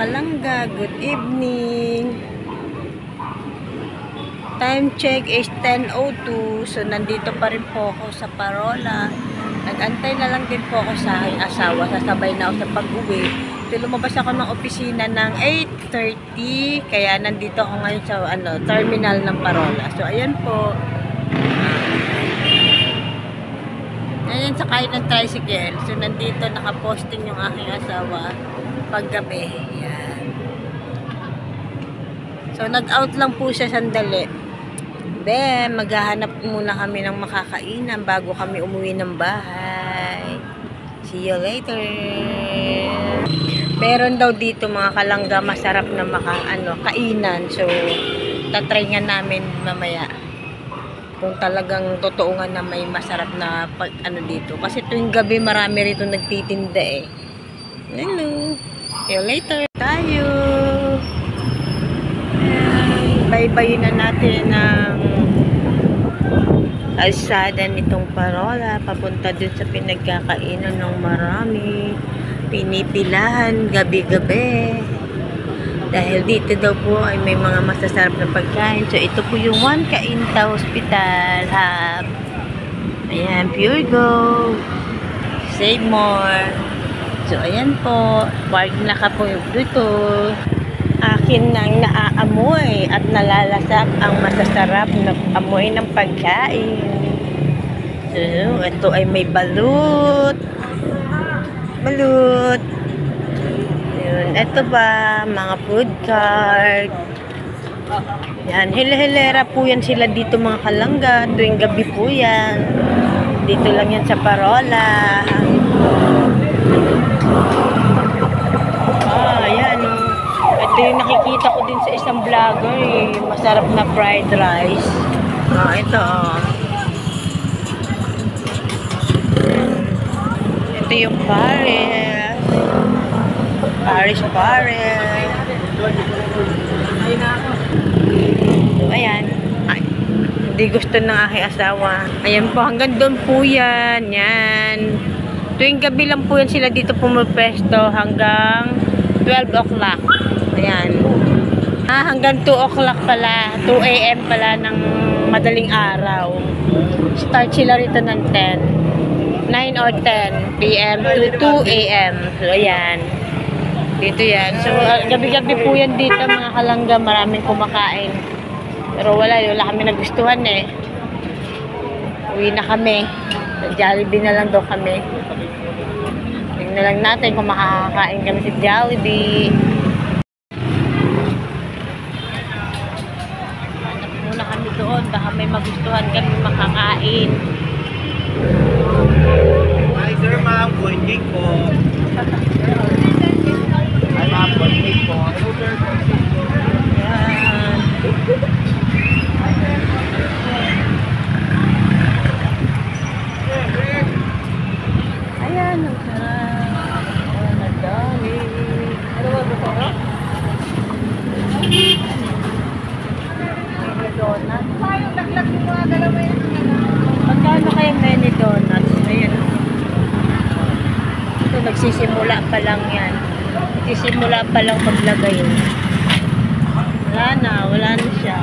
kalangga, good evening. Time check is 10:02. So nandito pa rin po ako sa Parola. Nag-antay na lang din po ako sa aking asawa. Sasabay na ako sa pag-uwi. So lumabas ako ng opisina ng 8:30. Kaya nandito ako ngayon sa terminal ng Parola. So ayan po. Ayan, sakay ng tricycle. So nandito nakaposting yung aking asawa paggabi. Ayan. So nag-out lang po siya sandali. Then, maghahanap muna kami ng makakainan bago kami umuwi ng bahay. See you later. Meron daw dito mga kalangga masarap na kainan. So, tatry nga namin mamaya. Kung talagang totoo nga na may masarap na dito. Kasi tuwing gabi marami rito nagtitinda eh. Hello. See you later. Tayo. Bye-bye na natin ng alsada nitong Parola papunta dun sa pinagkakainan ng marami pinipilahan gabi-gabi dahil dito daw po ay may mga masasarap na pagkain. So ito po yung One Cainta Hospital Hub. Ayan, Pure Gold, Save More. So ayan po, park na ka po dito. Akin nang naaamoy at nalalasap ang masasarap na amoy ng pagkain. So, ito ay may balut. Balut. Yun. Ito ba, mga food cart. Yan, hila-hilera po yan sila dito mga kalangga. Tuwing gabi po yan. Dito lang yan sa Parola. Ayan. Ito yung nakikita ko din sa isang vlogger eh. Masarap na fried rice. Ito Ito yung Paris. Paris. So, ayan. Ay, hindi gusto ng aking asawa. Ayan po, hanggang doon po yan. Yan. Tuwing gabi lang po yan sila dito pumupesto hanggang 12 o'clock. Ayan. Hanggang 2 o'clock pala. 2 a.m. pala ng madaling araw. Start sila rito ng 10. 9 or 10 p.m. to 2 a.m. So, ayan. Dito yan. So, gabi-gabi po yan dito mga kalangga. Maraming kumakain. Pero wala kami nagustuhan eh. Uwi na kami. Sa Jollibee na lang daw kami. Tingnan lang natin kung makakakain kami sa Jollibee. Doon, baka may magustuhan kami makakain. Hi sir, ma'am. Good cake po. Hi ma'am, good cake po. Ayan, ang sarap. Ang dami. Ano ba ito? Donut. Yung laglag yung mga dalawa yun. Magkano kaya mini donuts? Ayan. Ito, nagsisimula pa lang yan. Nagsisimula pa lang maglagay yun. Wala na siya.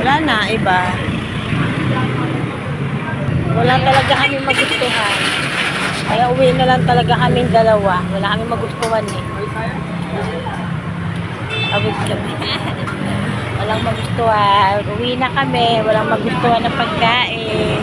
Wala na, iba. Wala talaga kami magustuhan. Kaya uwi na lang talaga kaming dalawa. Wala kami magustuhan eh. Abot kami. Walang magustuhan. Uwi na kami. Walang magustuhan ng pagkain.